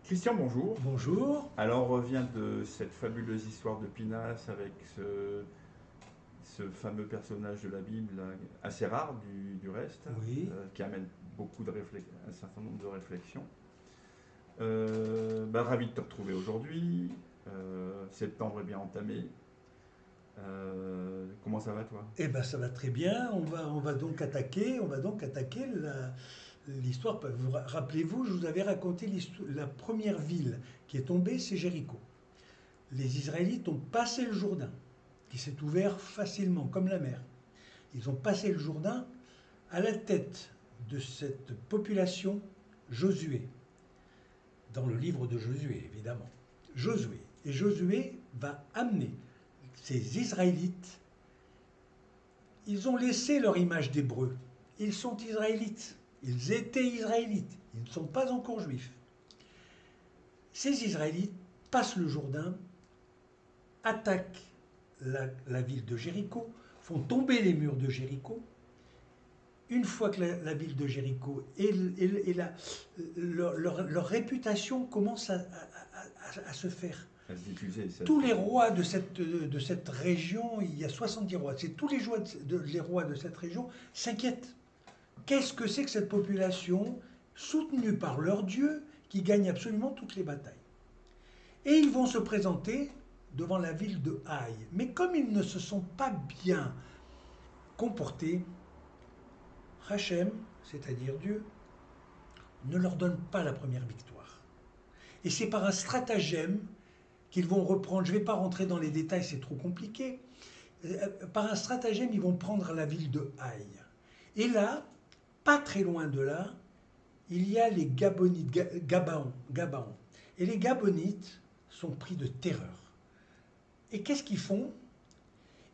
Christian, bonjour. Bonjour. Alors, on revient de cette fabuleuse histoire de Pinas avec ce fameux personnage de la Bible, là, assez rare du reste, Oui. qui amène un certain nombre de réflexions. Ravi de te retrouver aujourd'hui. Septembre est bien entamé. Comment ça va, toi? Eh ben, ça va très bien. On va donc attaquer l'histoire. Rappelez-vous, je vous avais raconté la première ville qui est tombée, c'est Jéricho. Les Israélites ont passé le Jourdain, qui s'est ouvert facilement, comme la mer. Ils ont passé le Jourdain à la tête de cette population, Josué, dans le livre de Josué, évidemment. Josué. Et Josué va amener ces Israélites. Ils ont laissé leur image d'hébreux. Ils sont israélites. Ils étaient israélites. Ils ne sont pas encore juifs. Ces Israélites passent le Jourdain, attaquent la ville de Jéricho, font tomber les murs de Jéricho. Une fois que la ville de Jéricho leur réputation commence à se faire. À se diffuser, ça. Tous les rois de cette région, il y a 70 rois, c'est tous les rois de cette région s'inquiètent. Qu'est-ce que c'est que cette population soutenue par leur Dieu qui gagne absolument toutes les batailles? Et ils vont se présenter devant la ville de Haï. Mais comme ils ne se sont pas bien comportés, Hachem, c'est-à-dire Dieu, ne leur donne pas la première victoire. Et c'est par un stratagème qu'ils vont reprendre. Je ne vais pas rentrer dans les détails, c'est trop compliqué. Par un stratagème, ils vont prendre la ville de Haï. Et là, pas très loin de là, il y a les Gabonites, Gabaon. Et les Gabonites sont pris de terreur. Et qu'est-ce qu'ils font?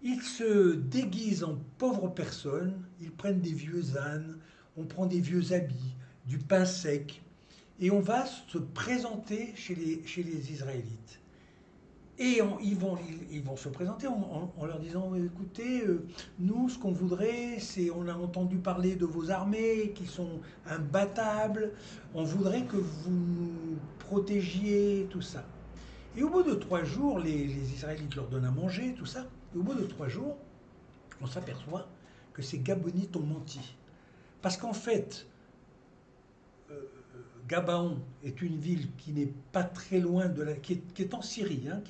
Ils se déguisent en pauvres personnes, ils prennent des vieux ânes, on prend des vieux habits, du pain sec, et on va se présenter chez les Israélites. Et ils vont se présenter en leur disant, écoutez, nous, ce qu'on voudrait, c'est, on a entendu parler de vos armées qui sont imbattables, on voudrait que vous nous protégiez, tout ça. Et au bout de 3 jours, les Israélites leur donnent à manger, tout ça. Et au bout de 3 jours, on s'aperçoit que ces Gabonites ont menti. Parce qu'en fait, Gabaon est une ville qui n'est pas très loin qui est en Syrie, hein,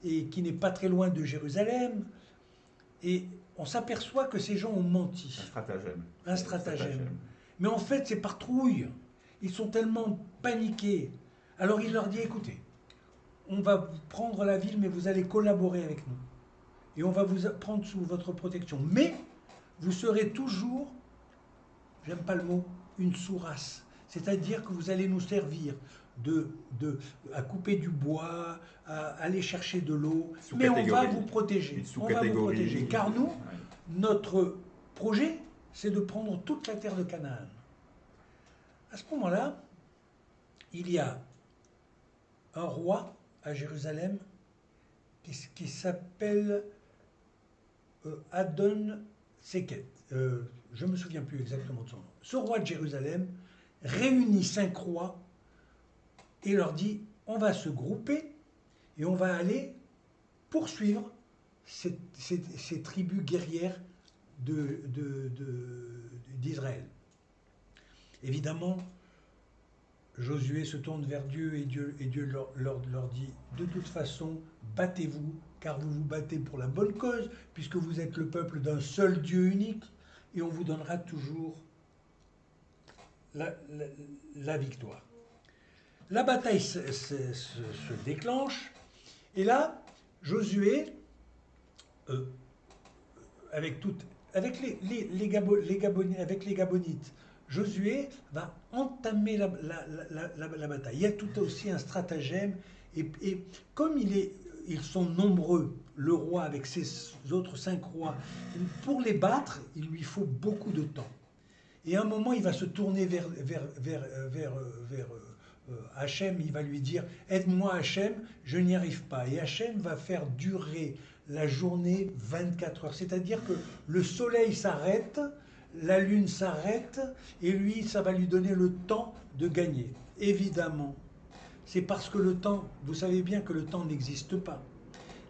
et qui n'est pas très loin de Jérusalem. Et on s'aperçoit que ces gens ont Un menti. stratagème. Un stratagème. Mais en fait, c'est par trouille. Ils sont tellement paniqués. Alors il leur dit, écoutez, on va prendre la ville, mais vous allez collaborer avec nous. Et on va vous prendre sous votre protection. Mais vous serez toujours, j'aime pas le mot, une sous-race. C'est-à-dire que vous allez nous servir à couper du bois, à aller chercher de l'eau, mais on va vous protéger. Une On va vous sous-catégorie. protéger. Car nous, Ouais. notre projet, c'est de prendre toute la terre de Canaan. À ce moment-là, il y a un roi à Jérusalem qui s'appelle Adon Seket. Je ne me souviens plus exactement de son nom. Ce roi de Jérusalem réunit 5 rois et leur dit, on va se grouper et on va aller poursuivre ces tribus guerrières d'Israël. Évidemment, Josué se tourne vers Dieu et Dieu leur dit, de toute façon, battez-vous, car vous vous battez pour la bonne cause, puisque vous êtes le peuple d'un seul Dieu unique, et on vous donnera toujours la victoire. La bataille se déclenche, et là, Josué, euh, avec, toute, avec, avec les Gabonites, Josué va entamer la bataille. Il y a tout aussi un stratagème, et comme ils sont nombreux, le roi avec ses autres 5 rois, pour les battre, il lui faut beaucoup de temps. Et à un moment, il va se tourner vers Hachem, il va lui dire, aide-moi Hachem, je n'y arrive pas. Et Hachem va faire durer la journée 24 heures. C'est-à-dire que le soleil s'arrête, la lune s'arrête, et lui, ça va lui donner le temps de gagner. Évidemment, C'est parce que le temps, vous savez bien que le temps n'existe pas.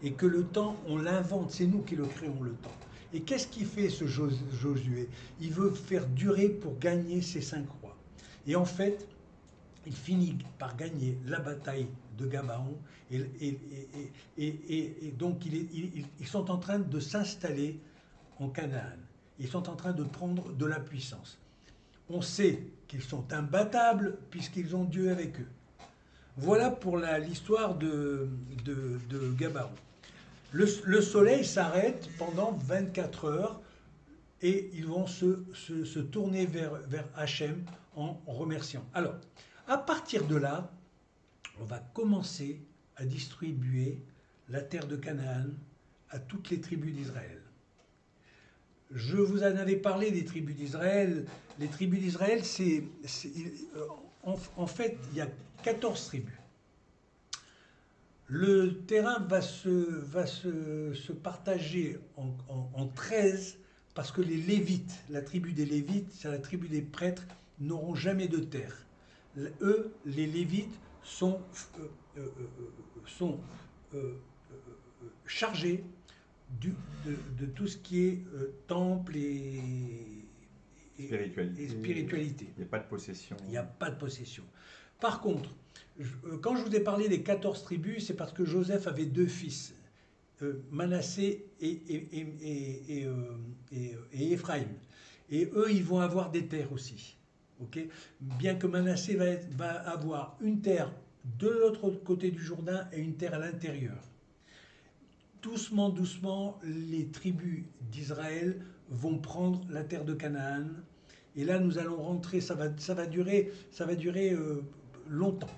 Et que le temps, on l'invente, c'est nous qui le créons, le temps. Et qu'est-ce qu'il fait ce Josué? Il veut faire durer pour gagner ces 5 rois. Et en fait, il finit par gagner la bataille de Gabaon. Et donc, ils sont en train de s'installer en Canaan. Ils sont en train de prendre de la puissance. On sait qu'ils sont imbattables puisqu'ils ont Dieu avec eux. Voilà pour l'histoire de Gabaon. Le soleil s'arrête pendant 24 heures et ils vont se tourner vers Hachem en remerciant. Alors, à partir de là, on va commencer à distribuer la terre de Canaan à toutes les tribus d'Israël. Je vous en avais parlé des tribus d'Israël. Les tribus d'Israël, en fait, il y a 14 tribus. Le terrain va se partager en 13 parce que les Lévites, la tribu des Lévites, c'est la tribu des prêtres, n'auront jamais de terre. Eux, les Lévites, sont chargés de tout ce qui est temple et spiritualité. Il n'y a pas de possession. Il n'y a pas de possession. Par contre, quand je vous ai parlé des 14 tribus, c'est parce que Joseph avait 2 fils, Manassé et Éphraïm. Et eux, ils vont avoir des terres aussi. Okay, bien que Manassé va avoir une terre de l'autre côté du Jourdain et une terre à l'intérieur. Doucement, doucement, les tribus d'Israël vont prendre la terre de Canaan. Et là, nous allons rentrer, ça va durer longtemps,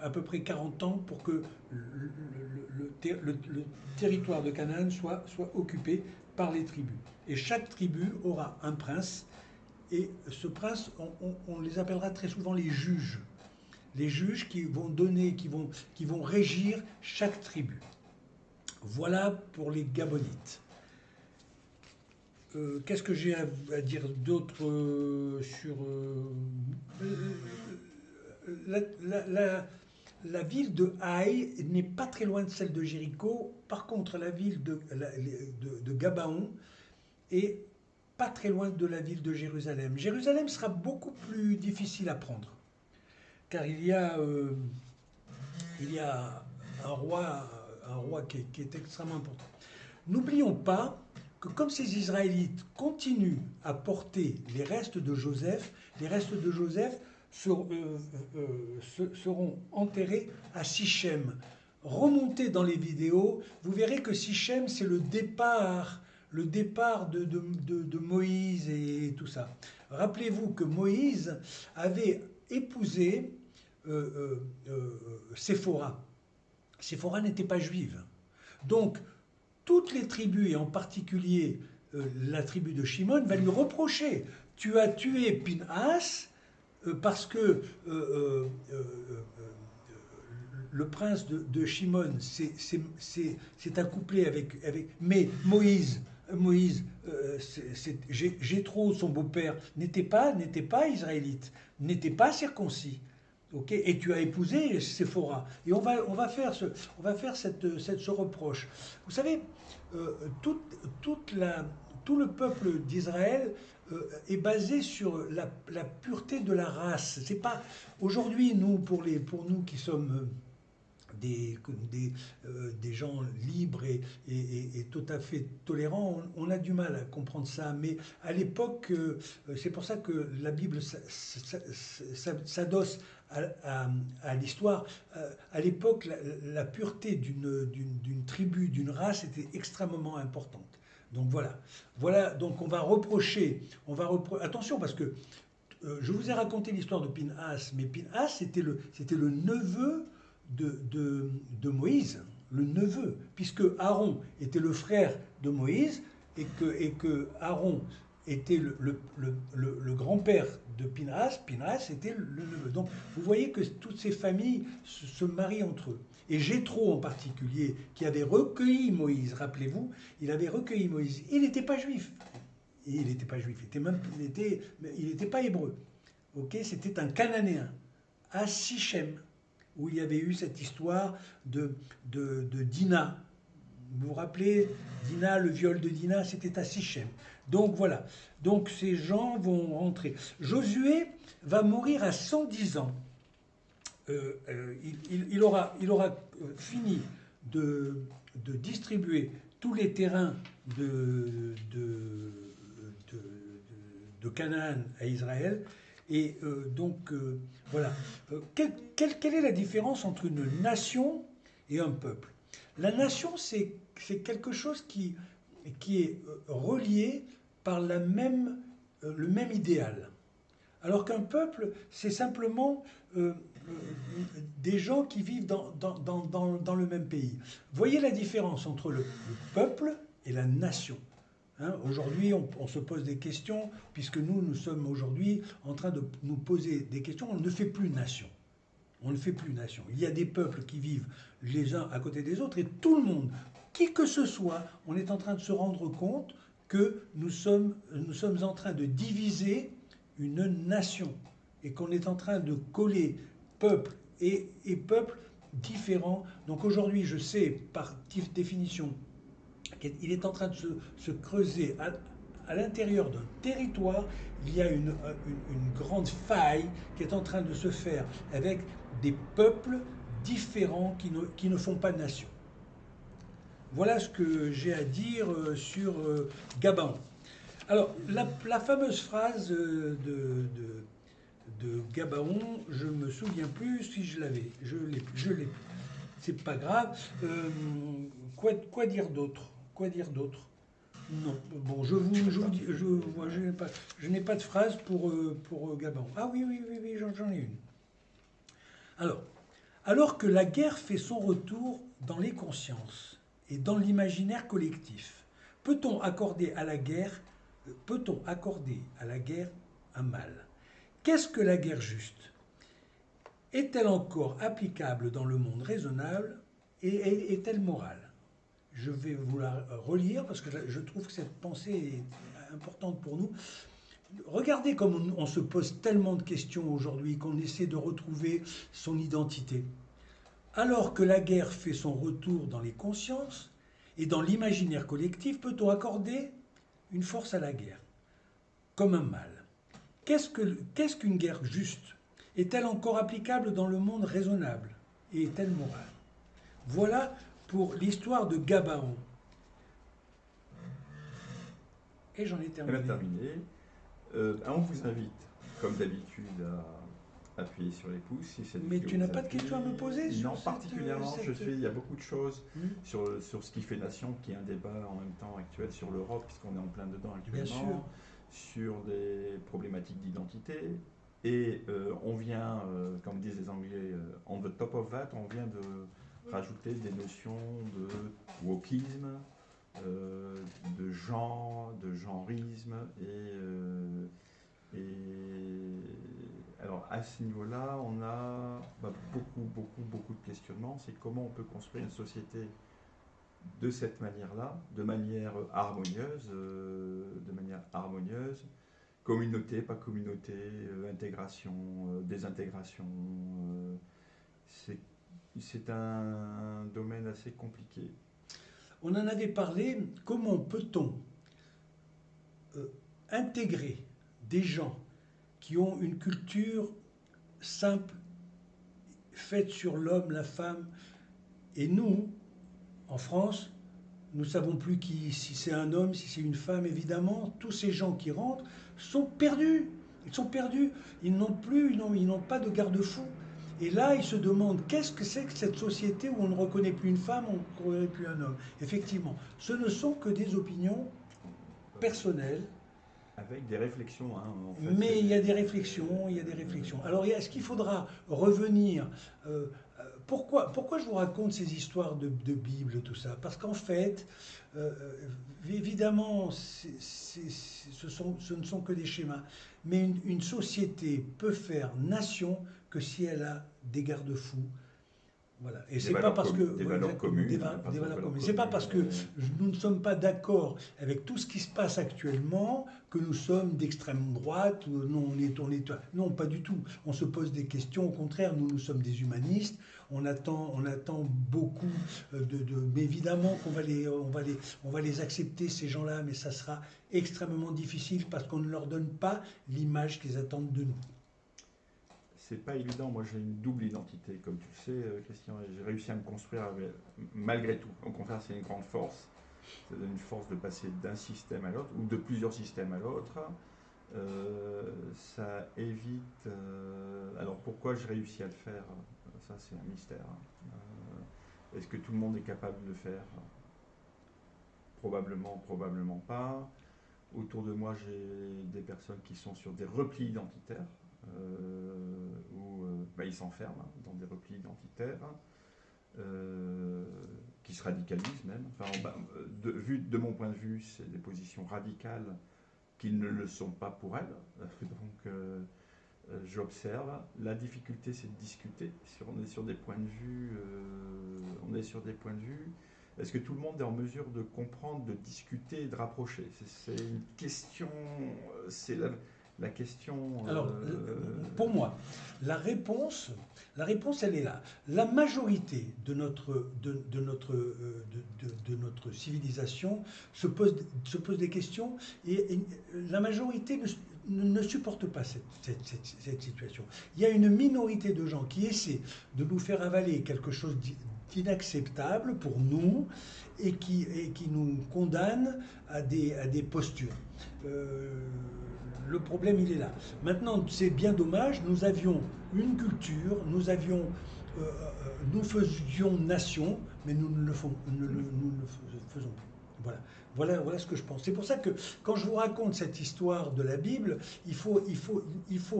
à peu près 40 ans, pour que le territoire de Canaan soit occupé par les tribus. Et chaque tribu aura un prince. Et ce prince, on les appellera très souvent les juges. Les juges qui vont qui vont régir chaque tribu. Voilà pour les Gabonites. Qu'est-ce que j'ai à dire d'autre sur... la ville de Haï n'est pas très loin de celle de Jéricho. Par contre, la ville de Gabaon est pas très loin de la ville de Jérusalem. Jérusalem sera beaucoup plus difficile à prendre, car il y a un roi qui est extrêmement important. N'oublions pas que comme ces Israélites continuent à porter les restes de Joseph seront enterrés à Sichem. Remontez dans les vidéos, vous verrez que Sichem, c'est le départ de Moïse et tout ça. Rappelez-vous que Moïse avait épousé Séphora. Séphora n'était pas juive. Donc, toutes les tribus, et en particulier la tribu de Shimon, va lui reprocher: tu as tué Pinhas parce que le prince de Shimon s'est accouplé avec... Mais Moïse, Jéthro, son beau-père, n'était pas israélite, n'était pas circoncis. Okay, et tu as épousé Séphora. Et on va faire ce reproche. Vous savez, tout le peuple d'Israël est basé sur la pureté de la race. C'est pas aujourd'hui, pour nous qui sommes des gens libres et tout à fait tolérants, on a du mal à comprendre ça. Mais à l'époque, c'est pour ça que la Bible s'adosse à l'histoire. À l'époque, la pureté d'une tribu, d'une race était extrêmement importante. Donc voilà, donc on va reprocher, attention, parce que je vous ai raconté l'histoire de Pinhas, mais Pinhas c'était le neveu de Moïse, le neveu, puisque Aaron était le frère de Moïse et que Aaron était le grand-père de Pinhas, Pinhas était le neveu. Donc vous voyez que toutes ces familles se marient entre eux. Et Jéthro en particulier, qui avait recueilli Moïse, rappelez-vous, il avait recueilli Moïse. Il n'était pas juif. Il n'était pas juif, il n'était pas hébreu. Okay, c'était un Cananéen, à Sichem. où il y avait eu cette histoire de Dina. Vous vous rappelez, Dina, le viol de Dina, c'était à Sichem. Donc voilà, donc ces gens vont rentrer. Josué va mourir à 110 ans. Il aura fini de distribuer tous les terrains de, de Canaan à Israël. Et voilà. Quelle est la différence entre une nation et un peuple? La nation, c'est quelque chose qui est relié par le même idéal. Alors qu'un peuple, c'est simplement des gens qui vivent dans le même pays. Voyez la différence entre le peuple et la nation. Hein, aujourd'hui, on se pose des questions, puisque nous sommes aujourd'hui en train de nous poser des questions. On ne fait plus nation. On ne fait plus nation. Il y a des peuples qui vivent les uns à côté des autres, et tout le monde, qui que ce soit, on est en train de se rendre compte que nous sommes en train de diviser une nation, et qu'on est en train de coller peuple et peuple différents. Donc aujourd'hui, je sais par définition qu'il est en train de se creuser à l'intérieur d'un territoire. Il y a une grande faille qui est en train de se faire avec des peuples différents qui ne font pas nation. Voilà ce que j'ai à dire sur Gabaon. Alors, la fameuse phrase de Gabaon, je me souviens plus si je l'avais. Je l'ai plus. C'est pas grave. Quoi dire d'autre? Quoi dire d'autre? Non. Bon, je dis, je n'ai pas de phrase pour Gabaon. Ah oui, j'en ai une. Alors que la guerre fait son retour dans les consciences et dans l'imaginaire collectif, peut-on accorder à la guerre un mal? Qu'est-ce que la guerre juste? Est-elle encore applicable dans le monde raisonnable et est-elle morale? Je vais vous la relire parce que je trouve que cette pensée est importante pour nous. Regardez comme on se pose tellement de questions aujourd'hui, qu'on essaie de retrouver son identité. Alors que la guerre fait son retour dans les consciences et dans l'imaginaire collectif, peut-on accorder une force à la guerre comme un mal? Qu'est-ce qu'une guerre juste? Est-elle encore applicable dans le monde raisonnable? Et est-elle morale? Voilà pour l'histoire de Gabaon. Et j'en ai terminé. On vous invite, comme d'habitude, à appuyer sur les pouces. Si Mais tu n'as pas de questions à me poser sur Non, particulièrement. Il y a beaucoup de choses sur ce qui fait nation, qui est un débat en même temps actuel sur l'Europe, puisqu'on est en plein dedans actuellement. Bien sûr. Sur des problématiques d'identité. Et on vient, comme disent les Anglais, on the top of that, on vient de rajouter des notions de wokisme, de genre, de genrisme. Et alors à ce niveau-là, on a beaucoup de questionnements. C'est comment on peut construire une société de cette manière-là, de manière harmonieuse, communauté, pas communauté, intégration, désintégration. C'est un domaine assez compliqué. On en avait parlé, comment peut-on intégrer des gens qui ont une culture simple, faite sur l'homme, la femme, et nous, en France, nous ne savons plus si c'est un homme, si c'est une femme, évidemment. Tous ces gens qui rentrent sont perdus. Ils sont perdus. Ils n'ont pas de garde-fou. Et là, ils se demandent qu'est-ce que c'est que cette société où on ne reconnaît plus une femme, on ne reconnaît plus un homme. Effectivement, ce ne sont que des opinions personnelles. Avec des réflexions, hein, en fait. Mais il y a des réflexions, Alors, est-ce qu'il faudra revenir pourquoi je vous raconte ces histoires de Bible, tout ça? Parce qu'en fait, évidemment, ce ne sont que des schémas. Mais une société peut faire nation que si elle a des garde-fous Voilà. Et c'est pas parce que des valeurs communes, des valeurs communes. C'est pas parce que nous ne sommes pas d'accord avec tout ce qui se passe actuellement que nous sommes d'extrême droite. Ou non, non, pas du tout. On se pose des questions. Au contraire, nous sommes des humanistes. On attend beaucoup mais évidemment on va les accepter ces gens-là, mais ça sera extrêmement difficile parce qu'on ne leur donne pas l'image qu'ils attendent de nous. C'est pas évident. Moi, j'ai une double identité, comme tu le sais, Christian. Et j'ai réussi à me construire malgré tout. Au contraire, c'est une grande force. Ça donne une force de passer d'un système à l'autre, ou de plusieurs systèmes à l'autre. Ça évite... alors, pourquoi j'ai réussi à le faire? Ça, c'est un mystère. Est-ce que tout le monde est capable de le faire? Probablement, probablement pas. Autour de moi, j'ai des personnes qui sont sur des replis identitaires, où ils s'enferment dans des replis identitaires, qui se radicalisent même. Enfin, vu de mon point de vue, c'est des positions radicales qui ne le sont pas pour elles. Donc, j'observe. La difficulté, c'est de discuter. On est sur des points de vue. Est-ce que tout le monde est en mesure de comprendre, de discuter et de rapprocher? C'est une question. C'est la question. Alors, pour moi, la réponse, elle est là. La majorité de notre civilisation se pose des questions et la majorité ne supporte pas cette situation. Il y a une minorité de gens qui essaient de nous faire avaler quelque chose d'inacceptable pour nous et qui nous condamnent à des postures. Le problème, il est là. Maintenant, c'est bien dommage, nous avions une culture, nous faisions nation, mais nous ne le faisons plus. Voilà ce que je pense. C'est pour ça que quand je vous raconte cette histoire de la Bible, il faut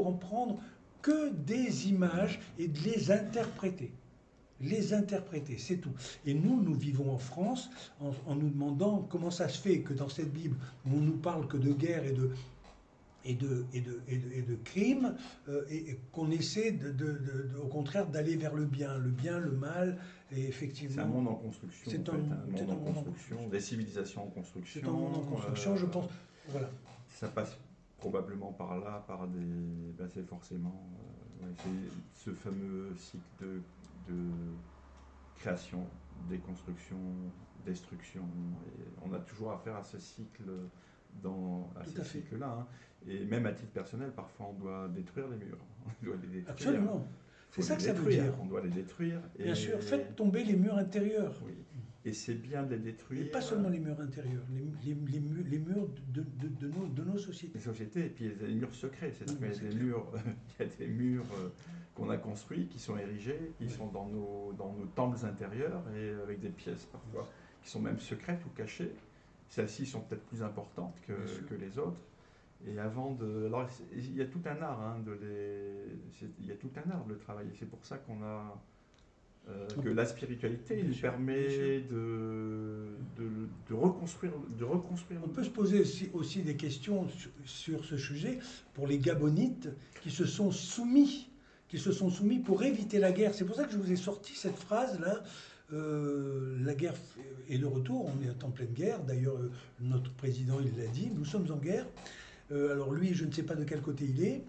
en prendre que des images et de les interpréter. Les interpréter, c'est tout. Et nous vivons en France en nous demandant comment ça se fait que dans cette Bible, où on nous parle que de guerre et de crimes, et qu'on essaie au contraire d'aller vers le bien, le mal, et effectivement... C'est un monde en construction, c'est un monde en construction, des civilisations en construction. C'est un monde en construction, je pense, voilà. Ça passe probablement par là, c'est forcément... c'est ce fameux cycle de création, déconstruction, destruction, et on a toujours affaire à ce cycle cycle-là. Hein. Et même à titre personnel, parfois on doit détruire les murs. On doit les détruire. Absolument. C'est ça que ça veut dire. On doit les détruire. Bien sûr, faites tomber les murs intérieurs. Oui. Et c'est bien de les détruire. Et pas seulement les murs intérieurs, les murs de nos sociétés. Les sociétés, et puis il y a des murs secrets. Il y a des murs qu'on a construits, qui sont érigés, qui sont dans nos temples intérieurs, et avec des pièces parfois qui sont même secrètes ou cachées. Celles-ci sont peut-être plus importantes que les autres. Et alors, il y a tout un art, il y a tout un art de le travailler. C'est pour ça qu'on a que la spiritualité nous permet de reconstruire. On peut se poser aussi des questions sur ce sujet pour les Gabonites qui se sont soumis pour éviter la guerre. C'est pour ça que je vous ai sorti cette phrase-là. La guerre est le retour, on est en pleine guerre. D'ailleurs, notre président, il l'a dit, nous sommes en guerre. Alors lui, je ne sais pas de quel côté il est,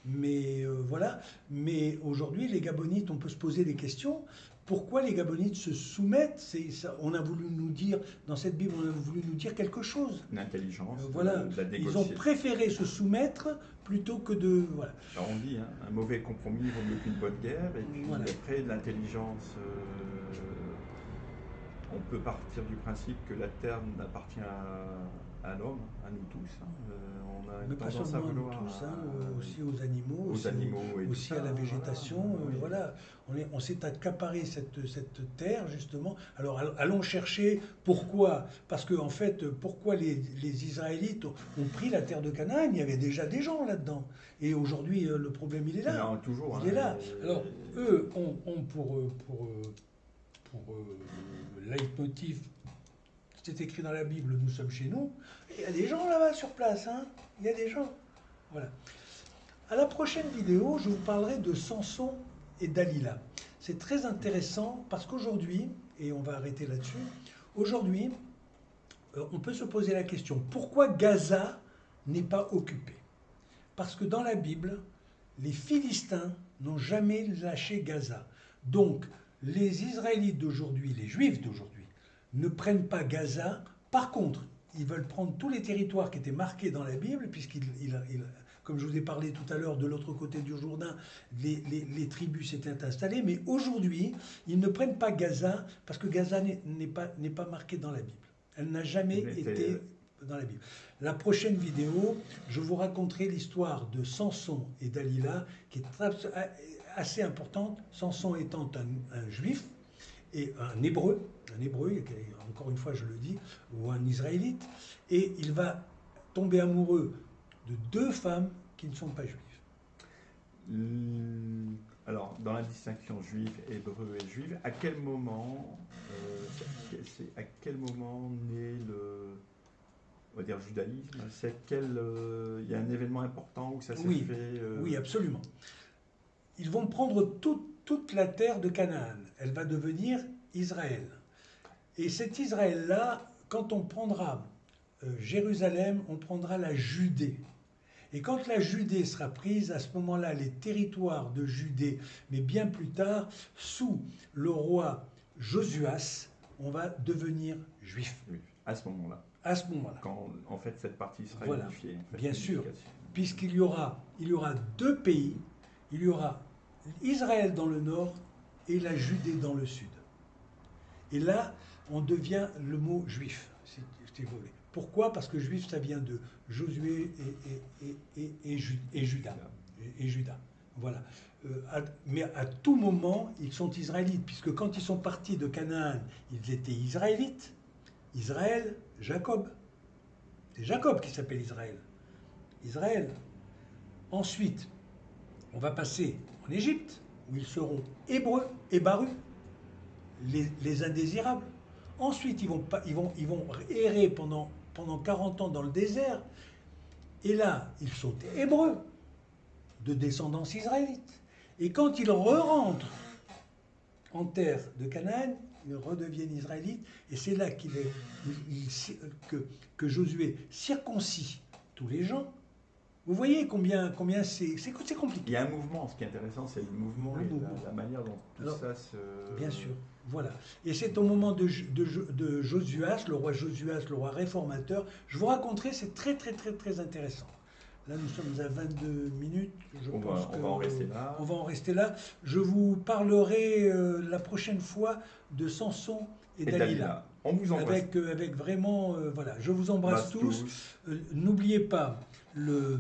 mais voilà. Mais aujourd'hui, les Gabonites, on peut se poser des questions. Pourquoi les Gabonites se soumettent? On a voulu nous dire, dans cette Bible, on a voulu nous dire quelque chose. Une intelligence, voilà. Ils ont préféré se soumettre plutôt que de... Voilà. Alors on dit, un mauvais compromis vaut mieux qu'une bonne guerre. Et puis après, de l'intelligence... on peut partir du principe que la terre n'appartient à l'homme, à nous tous. Mais pas seulement à nous tous, aussi aux animaux, aussi à la végétation. Voilà. On s'est accaparé cette terre, justement. Alors allons chercher pourquoi. Parce que, en fait, pourquoi les Israélites ont pris la terre de Canaan? Il y avait déjà des gens là-dedans. Et aujourd'hui, le problème, il est là. Non, toujours. Il est là. Alors, eux ont pour leitmotiv, c'est écrit dans la Bible, nous sommes chez nous. Il y a des gens là-bas sur place, il y a des gens. Voilà. À la prochaine vidéo, je vous parlerai de Samson et Dalila. c'est très intéressant parce qu'aujourd'hui, et on va arrêter là-dessus, aujourd'hui, on peut se poser la question, pourquoi Gaza n'est pas occupée? Parce que dans la Bible, les Philistins n'ont jamais lâché Gaza. Donc, les Israélites d'aujourd'hui, les Juifs d'aujourd'hui, ne prennent pas Gaza. Par contre, ils veulent prendre tous les territoires qui étaient marqués dans la Bible, comme je vous ai parlé tout à l'heure, de l'autre côté du Jourdain, les tribus s'étaient installées. Mais aujourd'hui, ils ne prennent pas Gaza parce que Gaza n'est pas marquée dans la Bible. Elle n'a jamais été dans la Bible. La prochaine vidéo, je vous raconterai l'histoire de Samson et Dalila, qui est assez importante. Samson étant un juif et un hébreu, encore une fois je le dis, ou un israélite, et il va tomber amoureux de deux femmes qui ne sont pas juives. Alors, dans la distinction juif, hébreu et juif, à quel moment naît on va dire, judaïsme? Il y a un événement important où ça s'est fait Oui, absolument. Ils vont prendre toute la terre de Canaan. Elle va devenir Israël. Et cet Israël-là, quand on prendra Jérusalem, on prendra la Judée. Et quand la Judée sera prise, à ce moment-là, les territoires de Judée, mais bien plus tard, sous le roi Josuas, on va devenir juif. Oui, à ce moment-là. À ce moment-là. Quand, en fait, cette partie sera unifiée. En fait, bien sûr, puisqu'il y aura deux pays, il y aura Israël dans le nord et la Judée dans le sud. Et là, on devient le mot juif, si vous voulez. Pourquoi? Parce que juif, ça vient de Josué et Juda. Voilà. Mais à tout moment, ils sont israélites, puisque quand ils sont partis de Canaan, ils étaient israélites. Israël, Jacob. C'est Jacob qui s'appelle Israël. Israël. Ensuite, on va passer en Égypte, où ils seront hébreux et barus, les indésirables. Ensuite, ils vont errer pendant 40 ans dans le désert. Et là, ils sont hébreux, de descendance israélite. Et quand ils rentrent en terre de Canaan, ils redeviennent israélites. Et c'est là que Josué circoncis tous les gens. Vous voyez combien c'est compliqué. Il y a un mouvement. Ce qui est intéressant, c'est le mouvement et la manière dont tout ça se... Bien sûr, voilà. Et c'est au moment de Josuas, le roi Josuas, le roi réformateur. Je vous raconterai, c'est très, très, très, très intéressant. Là, nous sommes à 22 minutes. On va en rester là. On va en rester là. Je vous parlerai la prochaine fois de Samson et Dalila. On vous embrasse. Avec vraiment, voilà. Je vous embrasse tous. N'oubliez pas le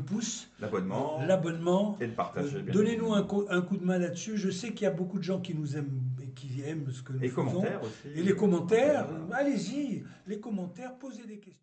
pouce, l'abonnement et le partage. Donnez-nous un coup de main là-dessus. Je sais qu'il y a beaucoup de gens qui nous aiment et qui aiment ce que nous faisons. Commentaires aussi. Et les commentaires, allez-y, les commentaires, posez des questions.